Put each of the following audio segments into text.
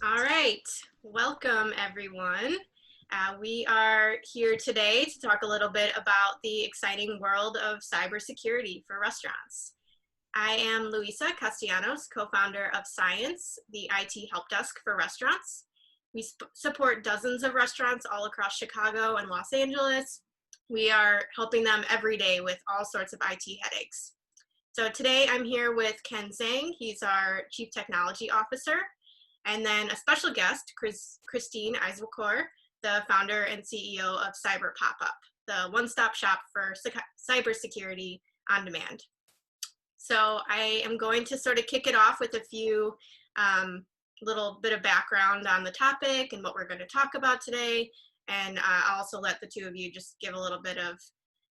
All right, welcome everyone. We are here today to talk a little bit about the exciting world of cybersecurity for restaurants. I am Luisa Castellanos, co-founder of Science, the IT help desk for restaurants. We support dozens of restaurants all across Chicago and Los Angeles. We are helping them every day with all sorts of IT headaches. So today I'm here with Ken Zhang. He's our Chief Technology Officer. And then a special guest, Christine Eiselkor, the founder and CEO of Popup, the one-stop shop for cybersecurity on demand. So I am going to sort of kick it off with a few little bit of background on the topic and what we're going to talk about today. And I'll also let the two of you just give a little bit of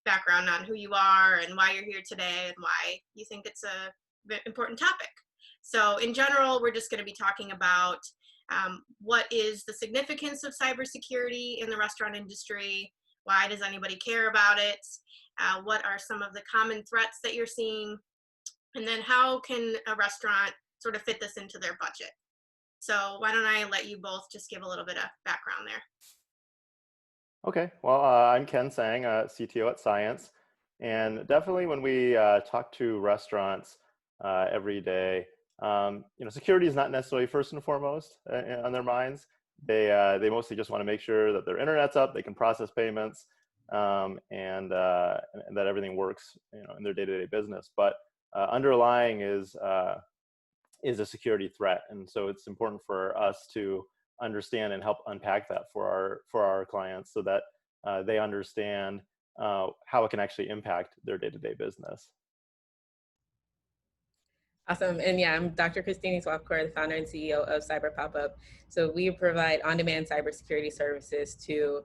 background on who you are and why you're here today and why you think it's a important topic. So in general, we're just going to be talking about what is the significance of cybersecurity in the restaurant industry? Why does anybody care about it? What are some of the common threats that you're seeing? And then how can a restaurant sort of fit this into their budget? So why don't I let you both just give a little bit of background there? Okay, well, I'm Ken Sang, CTO at Science. And definitely when we talk to restaurants every day, security is not necessarily first and foremost on their minds. They mostly just want to make sure that their internet's up, they can process payments, and that everything works, in their day-to-day business. But underlying is a security threat, and so it's important for us to understand and help unpack that for our clients so that they understand how it can actually impact their day-to-day business. Awesome. And yeah, I'm Dr. Christine Swapkor, the founder and CEO of Popup. So we provide on-demand cybersecurity services to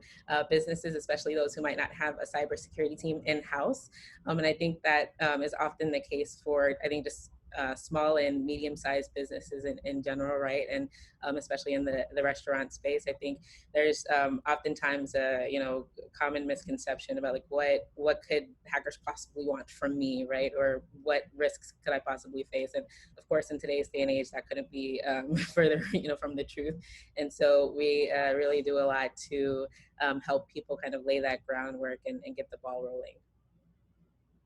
businesses, especially those who might not have a cybersecurity team in-house. And I think that is often the case for, just small and medium-sized businesses in general, right? And especially in the restaurant space, I think there's oftentimes a common misconception about like what could hackers possibly want from me, right? Or what risks could I possibly face? And of course, in today's day and age, that couldn't be further from the truth. And so we really do a lot to help people kind of lay that groundwork and get the ball rolling.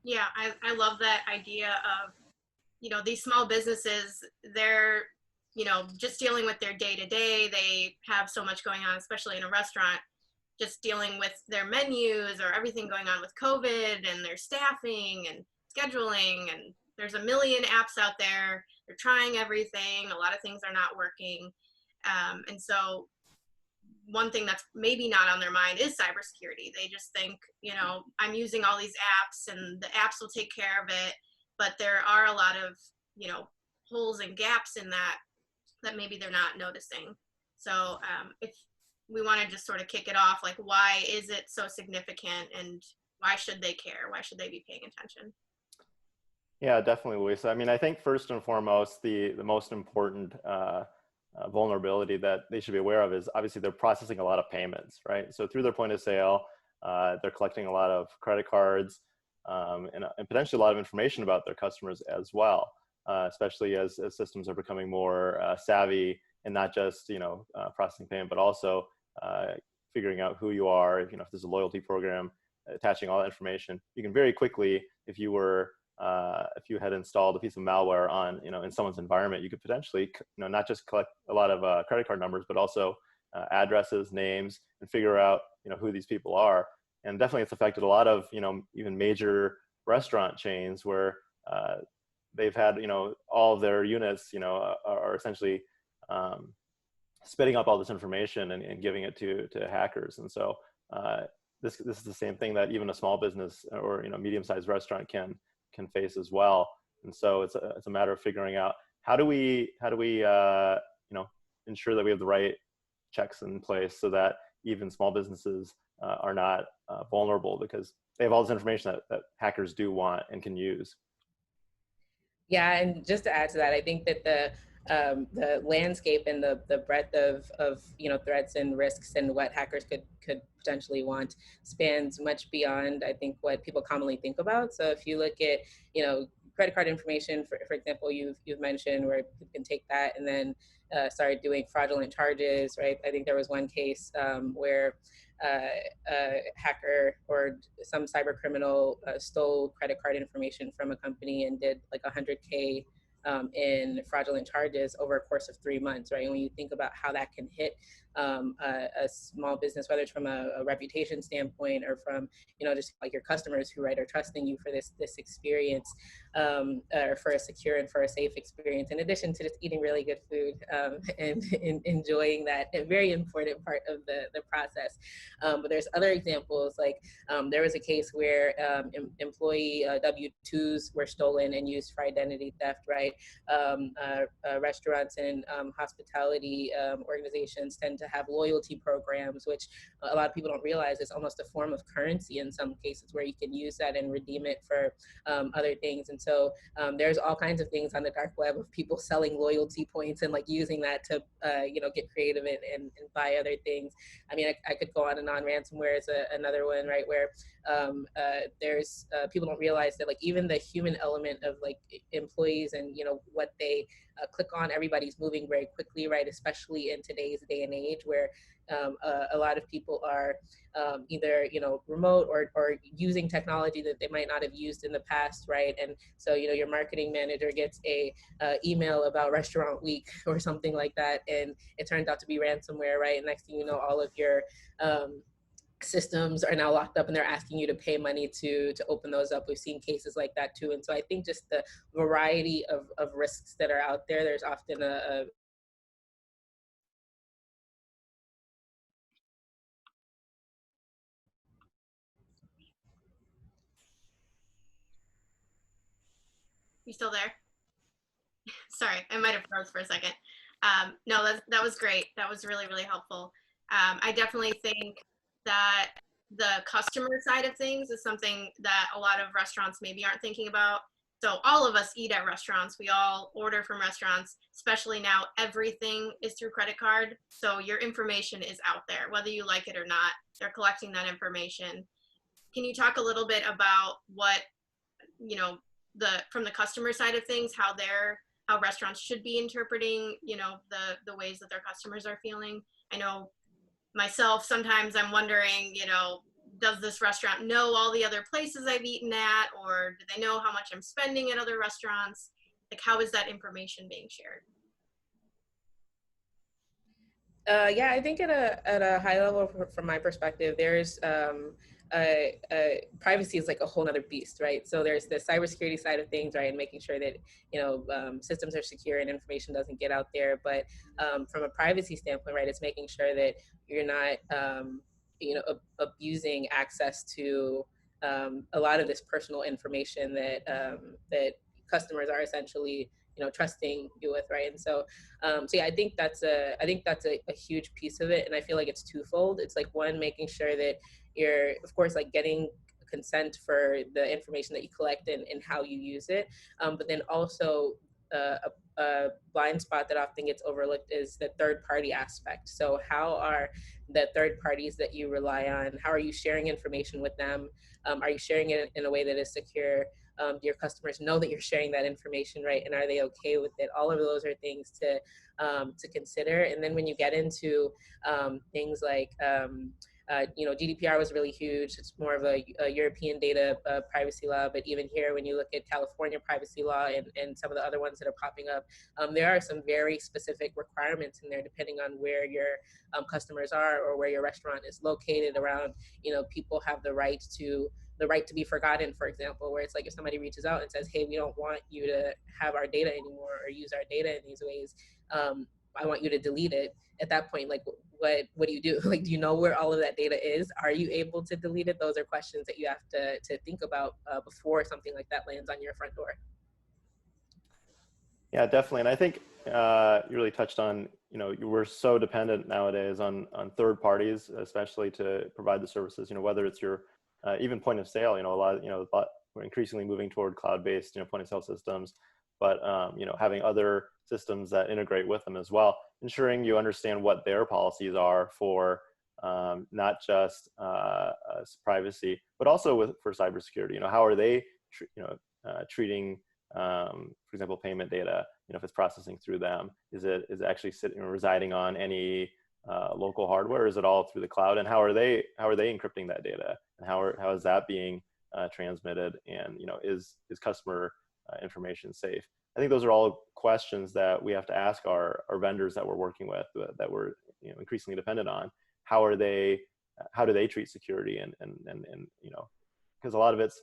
Yeah, I love that idea of these small businesses, they're, just dealing with their day-to-day. They have so much going on, especially in a restaurant, just dealing with their menus or everything going on with COVID and their staffing and scheduling. And there's a million apps out there. They're trying everything. A lot of things are not working. And so one thing that's maybe not on their mind is cybersecurity. They just think, I'm using all these apps and the apps will take care of it. But there are a lot of, holes and gaps in that maybe they're not noticing. So if we want to just sort of kick it off, like, why is it so significant and why should they care? Why should they be paying attention? Yeah, definitely, Luisa. I mean, I think first and foremost, the most important vulnerability that they should be aware of is obviously they're processing a lot of payments, right? So through their point of sale, they're collecting a lot of credit cards, and potentially a lot of information about their customers as well, especially as systems are becoming more savvy and not just processing payment, but also figuring out who you are. If there's a loyalty program, attaching all that information, you can very quickly, if you had installed a piece of malware on in someone's environment, you could potentially not just collect a lot of credit card numbers, but also addresses, names, and figure out who these people are. And definitely it's affected a lot of, even major restaurant chains where they've had, all of their units, are essentially spitting up all this information and giving it to hackers. And so this is the same thing that even a small business or, medium-sized restaurant can face as well. And so it's a matter of figuring out how do we ensure that we have the right checks in place so that even small businesses are not vulnerable, because they have all this information that hackers do want and can use. Yeah, and just to add to that, I think that the landscape and the breadth of threats and risks and what hackers could potentially want spans much beyond, I think, what people commonly think about. So if you look at credit card information, for example, you've mentioned, where you can take that and then start doing fraudulent charges, right? I think there was one case where a hacker or some cyber criminal stole credit card information from a company and did like 100K in fraudulent charges over a course of 3 months, right? And when you think about how that can hit a small business, whether it's from a reputation standpoint or from, just like your customers who, right, are trusting you for this experience, or for a secure and for a safe experience, in addition to just eating really good food and enjoying that, a very important part of the process. But there's other examples, like there was a case where employee W-2s were stolen and used for identity theft, right? Restaurants and hospitality organizations tend to have loyalty programs, which a lot of people don't realize is almost a form of currency in some cases, where you can use that and redeem it for other things. And so there's all kinds of things on the dark web of people selling loyalty points and like using that to get creative and buy other things. I mean, I could go on and on. Ransomware is another one, right, where there's people don't realize that, like, even the human element of like employees and what they click on, everybody's moving very quickly, right? Especially in today's day and age, where a lot of people are either remote or using technology that they might not have used in the past, right? And so your marketing manager gets a email about Restaurant Week or something like that, and it turns out to be ransomware, right? And next thing you know, all of your systems are now locked up and they're asking you to pay money to open those up. We've seen cases like that too. And so I think just the variety of risks that are out there, there's often a You still there? Sorry, I might have froze for a second. No, that was great. That was really, really helpful. I definitely think that the customer side of things is something that a lot of restaurants maybe aren't thinking about. So all of us eat at restaurants. We all order from restaurants, especially now everything is through credit card. So your information is out there, whether you like it or not. They're collecting that information. Can you talk a little bit about what, from the customer side of things, how restaurants should be interpreting, the ways that their customers are feeling? I know myself, sometimes I'm wondering, does this restaurant know all the other places I've eaten at, or do they know how much I'm spending at other restaurants? Like, how is that information being shared? Yeah, I think at a high level, from my perspective, there's privacy is like a whole other beast, right? So there's the cybersecurity side of things, right, and making sure that systems are secure and information doesn't get out there. But from a privacy standpoint, right, it's making sure that you're not abusing access to a lot of this personal information that customers are essentially trusting you with, right? And so yeah, I think that's a huge piece of it. And I feel like it's twofold. It's like, one, making sure that you're, of course, like getting consent for the information that you collect and how you use it, but then also a blind spot that often gets overlooked is the third party aspect. So how are the third parties that you rely on, how are you sharing information with them? Are you sharing it in a way that is secure? Do your customers know that you're sharing that information, right? And are they okay with it? All of those are things to consider. And then when you get into things like GDPR was really huge. It's more of a European data privacy law, but even here, when you look at California privacy law and some of the other ones that are popping up, there are some very specific requirements in there, depending on where your customers are or where your restaurant is located around. People have the right to be forgotten, for example, where it's like, if somebody reaches out and says, hey, we don't want you to have our data anymore or use our data in these ways, I want you to delete it. At that point, like, what do you do? Like, do you know where all of that data is? Are you able to delete it? Those are questions that you have to think about before something like that lands on your front door. Yeah, definitely. And I think you really touched on, we're so dependent nowadays on third parties, especially to provide the services, whether it's your even point of sale, we're increasingly moving toward cloud-based, point of sale systems, but, having other systems that integrate with them as well, ensuring you understand what their policies are for not just privacy, but also for cybersecurity. How are they treating for example, payment data, if it's processing through them, is it actually sitting or residing on any local hardware? Is it all through the cloud? And how are they encrypting that data? And how is that being transmitted? And is customer information safe? I think those are all questions that we have to ask our vendors that we're working with, that we're increasingly dependent on. How do they treat security? And because a lot of it's,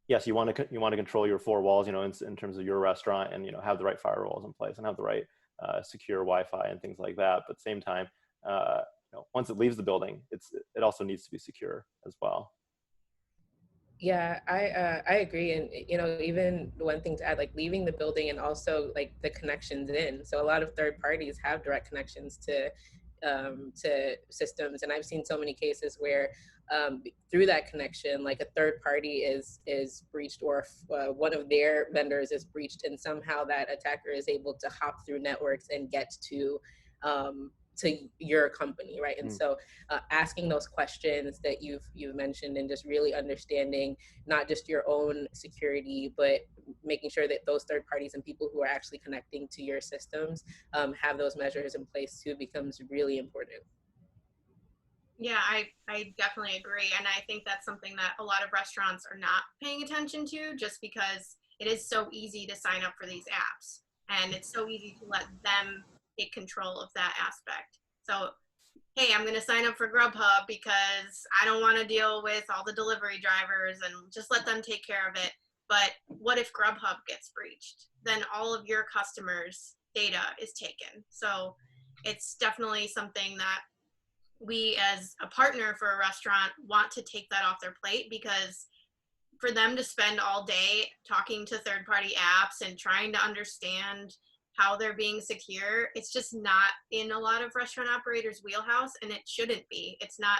yes, you want to control your four walls, in terms of your restaurant, and have the right firewalls in place and have the right secure Wi-Fi and things like that. But at the same time, once it leaves the building, it also needs to be secure as well. Yeah, I agree. And, even one thing to add, like leaving the building and also like the connections in. So a lot of third parties have direct connections to systems. And I've seen so many cases where through that connection, like a third party is breached, or one of their vendors is breached, and somehow that attacker is able to hop through networks and get to your company, right? And so asking those questions that you've mentioned, and just really understanding not just your own security, but making sure that those third parties and people who are actually connecting to your systems have those measures in place too, becomes really important. Yeah, I definitely agree. And I think that's something that a lot of restaurants are not paying attention to, just because it is so easy to sign up for these apps, and it's so easy to let them take control of that aspect. So, hey, I'm going to sign up for Grubhub because I don't want to deal with all the delivery drivers, and just let them take care of it. But what if Grubhub gets breached? Then all of your customers' data is taken. So it's definitely something that we, as a partner for a restaurant, want to take that off their plate, because for them to spend all day talking to third-party apps and trying to understand how they're being secure, it's just not in a lot of restaurant operators' wheelhouse, and it shouldn't be. It's not,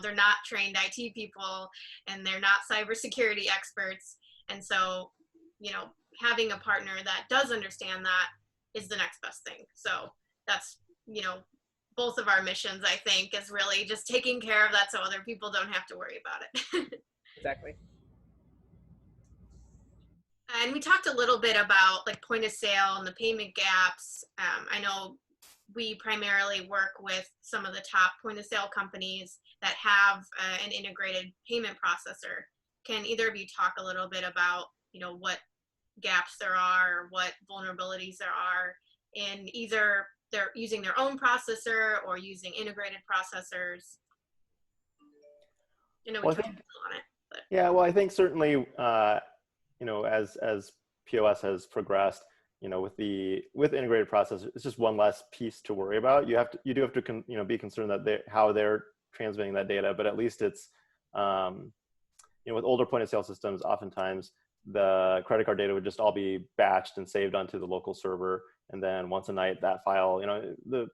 they're not trained IT people, and they're not cybersecurity experts. And so, having a partner that does understand that is the next best thing. So that's, both of our missions, I think, is really just taking care of that so other people don't have to worry about it. Exactly. And we talked a little bit about like point of sale and the payment gaps. I know we primarily work with some of the top point of sale companies that have an integrated payment processor. Can either of you talk a little bit about, what gaps there are, or what vulnerabilities there are in either they're using their own processor or using integrated processors? I know we touched on it, but. Yeah, well, I think certainly, as POS has progressed, with integrated processors, it's just one less piece to worry about. You do have to be concerned that how they're transmitting that data, but at least it's, with older point of sale systems, oftentimes the credit card data would just all be batched and saved onto the local server, and then once a night that file,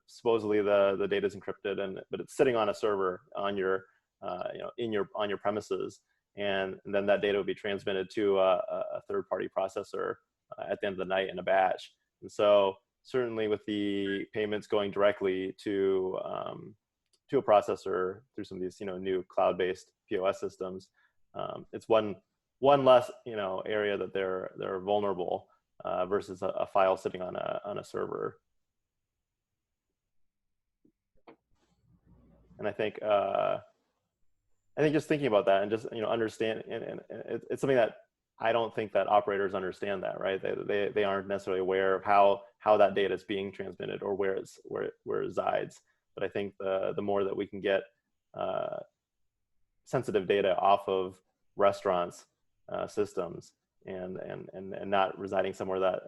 supposedly the data is encrypted, but it's sitting on a server on your on your premises, and then that data would be transmitted to a third-party processor at the end of the night in a batch. And so certainly with the payments going directly to a processor through some of these new cloud-based POS systems, it's one less area that they're vulnerable versus a file sitting on a server. And I think just thinking about that and just understand, and it's something that I don't think that operators understand that, right? They aren't necessarily aware of how that data is being transmitted or where it resides. But I think the more that we can get sensitive data off of restaurants systems and not residing somewhere that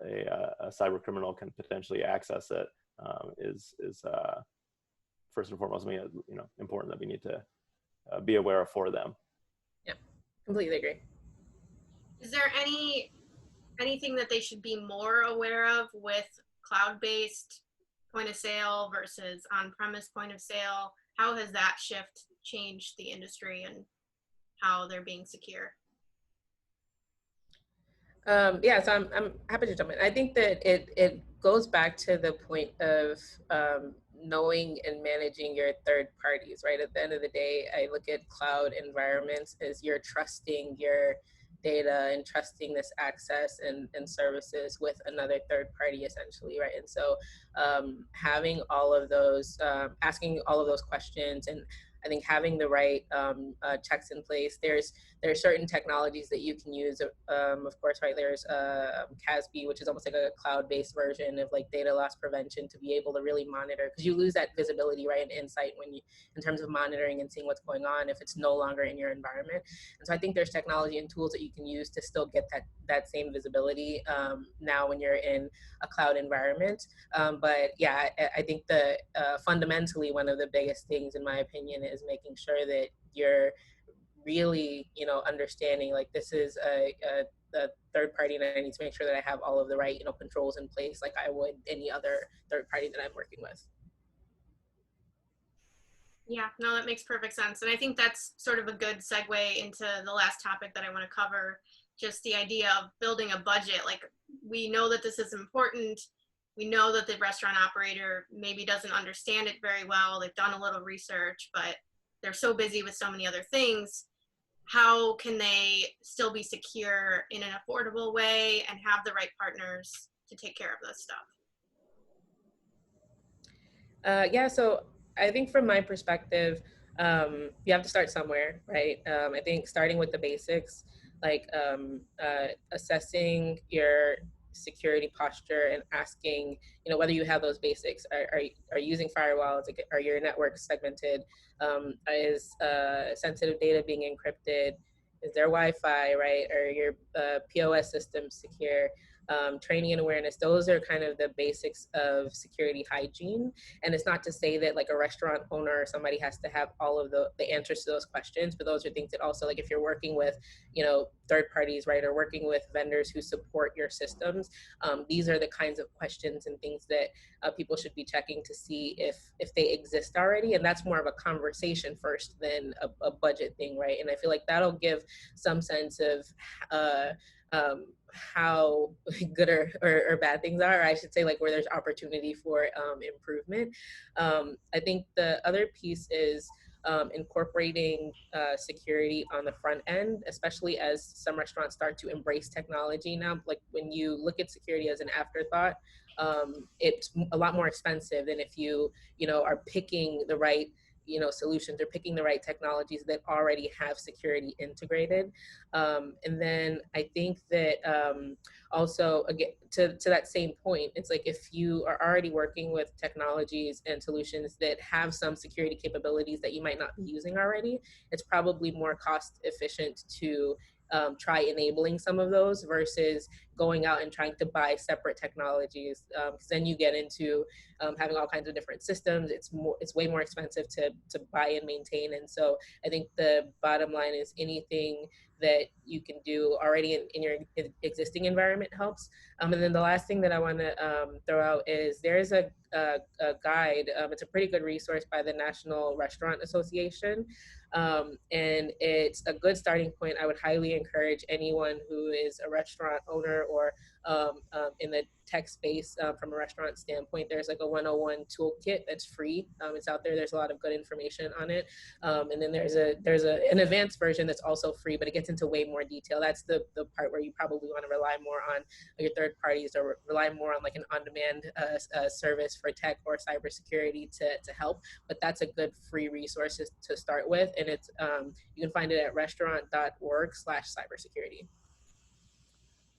a cyber criminal can potentially access it is first and foremost something important that we need to be aware of for them. Yeah, completely agree. Is there anything that they should be more aware of with cloud-based point of sale versus on-premise point of sale? How has that shift changed the industry and how they're being secure? Yeah, so I'm happy to jump in. I think that it goes back to the point of knowing and managing your third parties, right? At the end of the day, I look at cloud environments as you're trusting your data and trusting this access and services with another third party, essentially, right? And so having all of those, asking all of those questions, and I think having the right checks in place. There are certain technologies that you can use. Of course, right, there's CASB, which is almost like a cloud-based version of like data loss prevention, to be able to really monitor, because you lose that visibility, right, and insight when you, in terms of monitoring and seeing what's going on if it's no longer in your environment. And so I think there's technology and tools that you can use to still get that same visibility now when you're in a cloud environment. But yeah, I think the fundamentally one of the biggest things, in my opinion, is making sure that you're really, understanding like this is a third party, and I need to make sure that I have all of the right, controls in place, like I would any other third party that I'm working with. Yeah, no, that makes perfect sense. And I think that's sort of a good segue into the last topic that I want to cover, just the idea of building a budget. Like, we know that this is important. We know that the restaurant operator maybe doesn't understand it very well. They've done a little research, but they're so busy with so many other things. How can they still be secure in an affordable way and have the right partners to take care of this stuff? Yeah, so I think from my perspective, you have to start somewhere, right? I think starting with the basics, like assessing your security posture and asking, whether you have those basics. Are you using firewalls? Are your networks segmented? Is sensitive data being encrypted? Is there Wi-Fi, right? Are your POS systems secure? Training and awareness, those are kind of the basics of security hygiene. And it's not to say that like a restaurant owner or somebody has to have all of the answers to those questions, but those are things that also, like if you're working with, third parties, right, or working with vendors who support your systems, these are the kinds of questions and things that people should be checking to see if they exist already. And that's more of a conversation first than a budget thing, right? And I feel like that'll give some sense of how good or bad things are, or I should say like where there's opportunity for improvement. I think the other piece is incorporating security on the front end, especially as some restaurants start to embrace technology now. Like when you look at security as an afterthought, it's a lot more expensive than if you are picking the right solutions or picking the right technologies that already have security integrated. And then I think that also, again, to that same point, it's like if you are already working with technologies and solutions that have some security capabilities that you might not be using already, it's probably more cost efficient to try enabling some of those versus going out and trying to buy separate technologies, because then you get into having all kinds of different systems. It's way more expensive to buy and maintain. And so I think the bottom line is anything that you can do already in your existing environment helps. And then the last thing that I want to throw out is there is a guide. It's a pretty good resource by the National Restaurant Association. And it's a good starting point. I would highly encourage anyone who is a restaurant owner or in the tech space from a restaurant standpoint. There's like a 101 toolkit that's free. It's out there. There's a lot of good information on it. And then there's an advanced version that's also free, but it gets into way more detail. That's the part where you probably want to rely more on your third parties or rely more on like an on-demand service for tech or cybersecurity to help. But that's a good free resource to start with. And it's you can find it at restaurant.org/cybersecurity.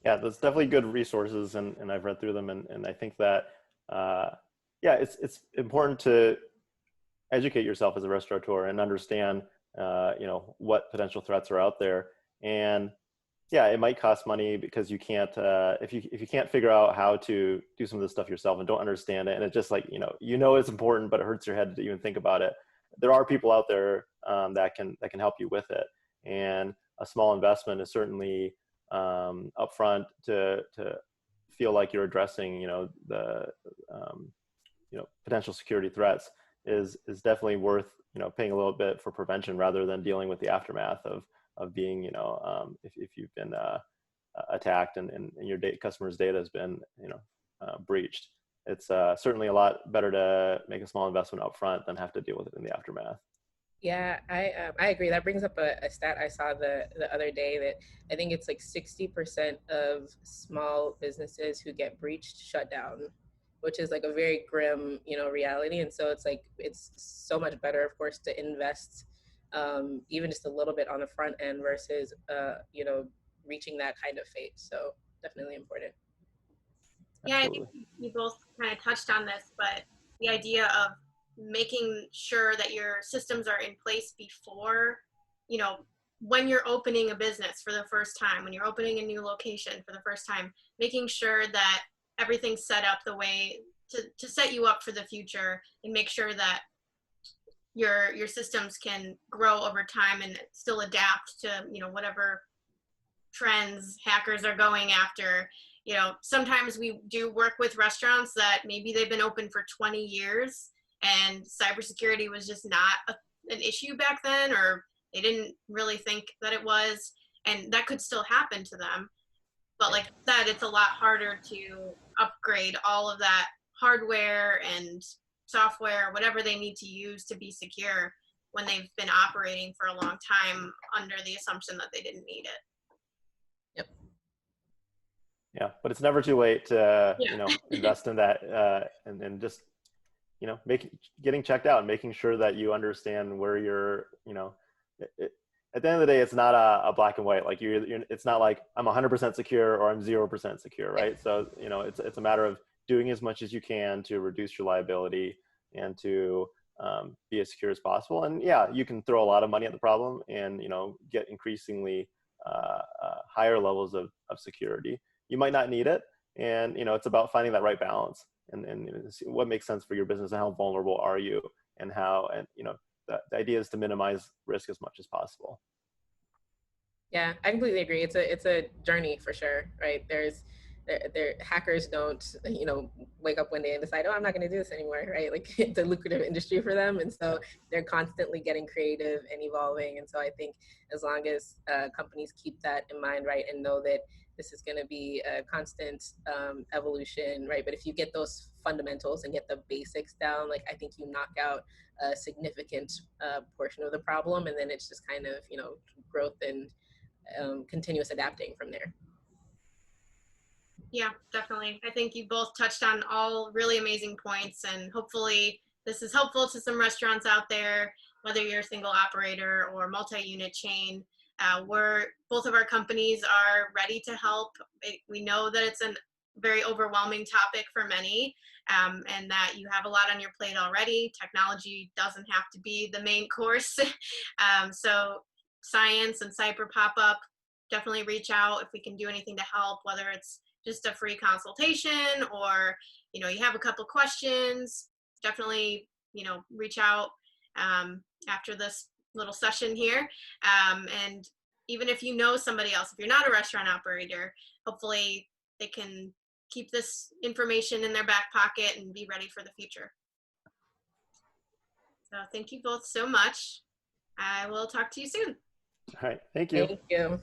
Yeah, that's definitely good resources, and I've read through them, and I think that yeah, it's important to educate yourself as a restaurateur and understand what potential threats are out there. And yeah, it might cost money because you can't if you can't figure out how to do some of this stuff yourself and don't understand it, and it's just like it's important, but it hurts your head to even think about it. There are people out there that can help you with it, and a small investment is certainly upfront to feel like you're addressing the potential security threats is definitely worth paying a little bit for prevention rather than dealing with the aftermath of being if you've been attacked and your customer's data has been breached. It's certainly a lot better to make a small investment up front than have to deal with it in the aftermath. Yeah, I agree. That brings up a stat I saw the other day that I think it's like 60% of small businesses who get breached shut down, which is like a very grim, reality. And so it's like it's so much better, of course, to invest even just a little bit on the front end versus reaching that kind of fate. So definitely important. Yeah, I think Absolutely. you both kind of touched on this, but the idea of making sure that your systems are in place before, you know, when you're opening a business for the first time, when you're opening a new location for the first time, making sure that everything's set up the way to set you up for the future and make sure that your systems can grow over time and still adapt to, whatever trends hackers are going after. Sometimes we do work with restaurants that maybe they've been open for 20 years and cybersecurity was just not an issue back then, or they didn't really think that it was, and that could still happen to them. But like I said, it's a lot harder to upgrade all of that hardware and software, whatever they need to use to be secure when they've been operating for a long time under the assumption that they didn't need it. Yep. Yeah, but it's never too late to, Yeah. invest in that and just, getting checked out and making sure that you understand where you're, at the end of the day, it's not a black and white. Like it's not like I'm 100% secure or I'm 0% secure, right? So, it's a matter of doing as much as you can to reduce your liability and to be as secure as possible. And yeah, you can throw a lot of money at the problem and, get increasingly higher levels of security. You might not need it. And, it's about finding that right balance and what makes sense for your business and how vulnerable are you and the idea is to minimize risk as much as possible. Yeah, I completely agree. It's a journey for sure, right? Hackers don't, wake up one day and decide, oh, I'm not going to do this anymore, right? Like it's a lucrative industry for them, and so they're constantly getting creative and evolving. And so I think as long as companies keep that in mind, right, and know that this is going to be a constant evolution, right? But if you get those fundamentals and get the basics down, like I think you knock out a significant portion of the problem, and then it's just kind of growth and continuous adapting from there. Yeah, definitely. I think you both touched on all really amazing points, and hopefully this is helpful to some restaurants out there, whether you're a single operator or multi-unit chain. Both of our companies are ready to help. We know that it's a very overwhelming topic for many, and that you have a lot on your plate already. Technology doesn't have to be the main course. So science and Cyber Popup, definitely reach out if we can do anything to help, whether it's just a free consultation or you have a couple questions. Definitely reach out after this little session here, and even if you know somebody else, if you're not a restaurant operator, hopefully they can keep this information in their back pocket and be ready for the future. So thank you both so much. I will talk to you soon. All right, thank you. Thank you.